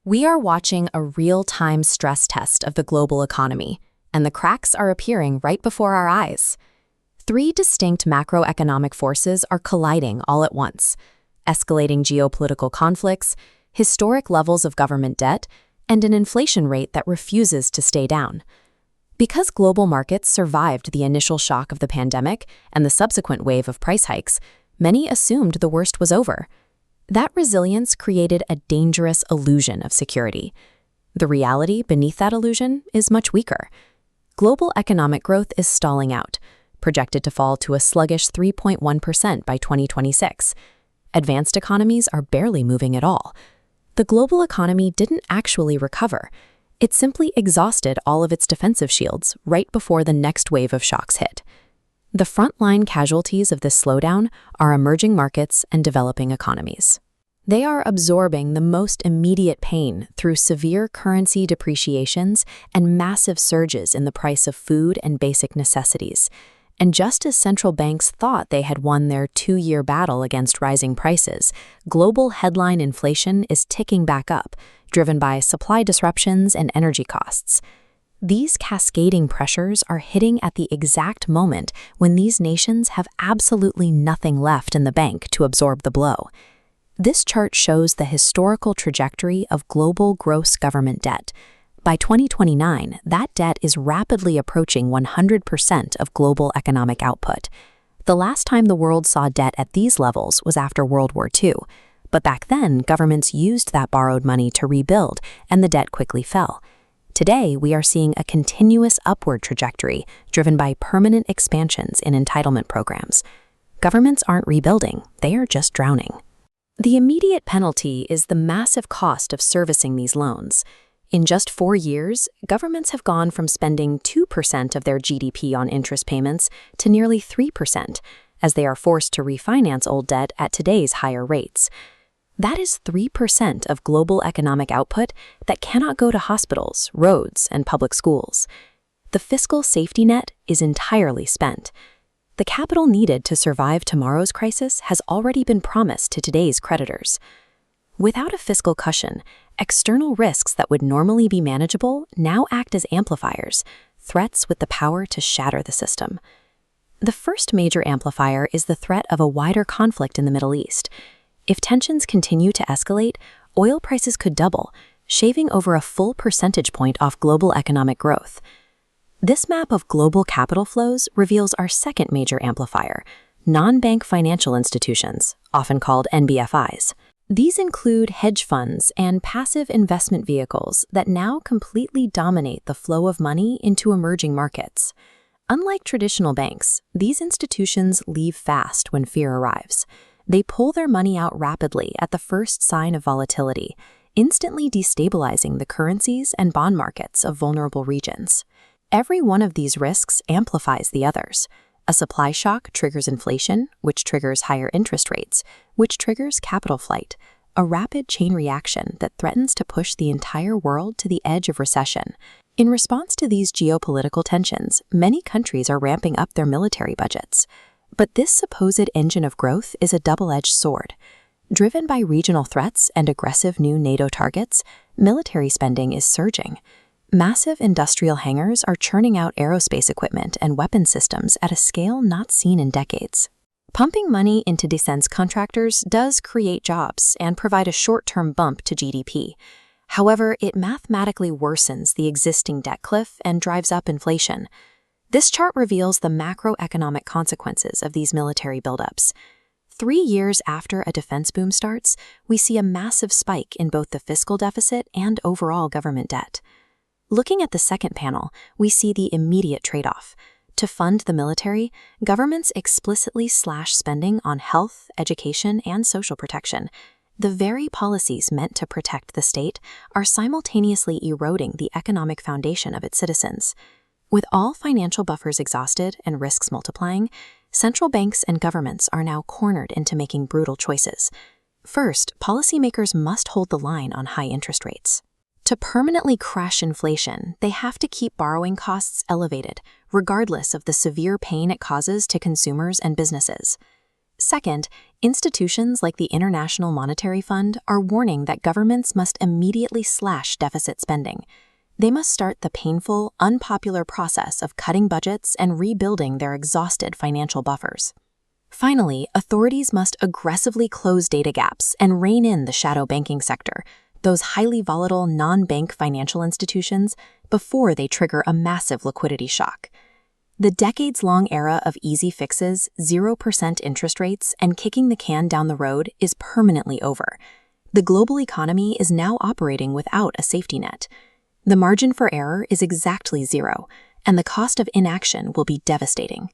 We are watching a real-time stress test of the global economy, and the cracks are appearing right before our eyes. Three distinct macroeconomic forces are colliding all at once: escalating geopolitical conflicts, historic levels of government debt, and an inflation rate that refuses to stay down. Because global markets survived the initial shock of the pandemic and the subsequent wave of price hikes, many assumed the worst was over. That resilience created a dangerous illusion of security. The reality beneath that illusion is much weaker. Global economic growth is stalling out, projected to fall to a sluggish 3.1% by 2026. Advanced economies are barely moving at all. The global economy didn't actually recover. It simply exhausted all of its defensive shields right before the next wave of shocks hit. The frontline casualties of this slowdown are emerging markets and developing economies. They are absorbing the most immediate pain through severe currency depreciations and massive surges in the price of food and basic necessities. And just as central banks thought they had won their two-year battle against rising prices, global headline inflation is ticking back up, driven by supply disruptions and energy costs. These cascading pressures are hitting at the exact moment when these nations have absolutely nothing left in the bank to absorb the blow. This chart shows the historical trajectory of global gross government debt. By 2029, that debt is rapidly approaching 100% of global economic output. The last time the world saw debt at these levels was after World War II, but back then, governments used that borrowed money to rebuild, and the debt quickly fell. Today, we are seeing a continuous upward trajectory driven by permanent expansions in entitlement programs. Governments aren't rebuilding, they are just drowning. The immediate penalty is the massive cost of servicing these loans. In just 4 years, governments have gone from spending 2% of their GDP on interest payments to nearly 3%, as they are forced to refinance old debt at today's higher rates. That is 3% of global economic output that cannot go to hospitals, roads, and public schools. The fiscal safety net is entirely spent. The capital needed to survive tomorrow's crisis has already been promised to today's creditors. Without a fiscal cushion, external risks that would normally be manageable now act as amplifiers, threats with the power to shatter the system. The first major amplifier is the threat of a wider conflict in the Middle East. If tensions continue to escalate, oil prices could double, shaving over a full percentage point off global economic growth. This map of global capital flows reveals our second major amplifier: non-bank financial institutions, often called NBFIs. These include hedge funds and passive investment vehicles that now completely dominate the flow of money into emerging markets. Unlike traditional banks, these institutions leave fast when fear arrives. They pull their money out rapidly at the first sign of volatility, instantly destabilizing the currencies and bond markets of vulnerable regions. Every one of these risks amplifies the others. A supply shock triggers inflation, which triggers higher interest rates, which triggers capital flight, a rapid chain reaction that threatens to push the entire world to the edge of recession. In response to these geopolitical tensions, many countries are ramping up their military budgets. But this supposed engine of growth is a double-edged sword. Driven by regional threats and aggressive new NATO targets, military spending is surging. Massive industrial hangars are churning out aerospace equipment and weapon systems at a scale not seen in decades. Pumping money into defense contractors does create jobs and provide a short-term bump to GDP. However, it mathematically worsens the existing debt cliff and drives up inflation. This chart reveals the macroeconomic consequences of these military buildups. 3 years after a defense boom starts, we see a massive spike in both the fiscal deficit and overall government debt. Looking at the second panel, we see the immediate trade-off. To fund the military, governments explicitly slash spending on health, education, and social protection. The very policies meant to protect the state are simultaneously eroding the economic foundation of its citizens. With all financial buffers exhausted and risks multiplying, central banks and governments are now cornered into making brutal choices. First, policymakers must hold the line on high interest rates. To permanently crush inflation, they have to keep borrowing costs elevated, regardless of the severe pain it causes to consumers and businesses. Second, institutions like the International Monetary Fund are warning that governments must immediately slash deficit spending. They must start the painful, unpopular process of cutting budgets and rebuilding their exhausted financial buffers. Finally, authorities must aggressively close data gaps and rein in the shadow banking sector, those highly volatile non-bank financial institutions, before they trigger a massive liquidity shock. The decades-long era of easy fixes, 0% interest rates, and kicking the can down the road is permanently over. The global economy is now operating without a safety net. The margin for error is exactly zero, and the cost of inaction will be devastating.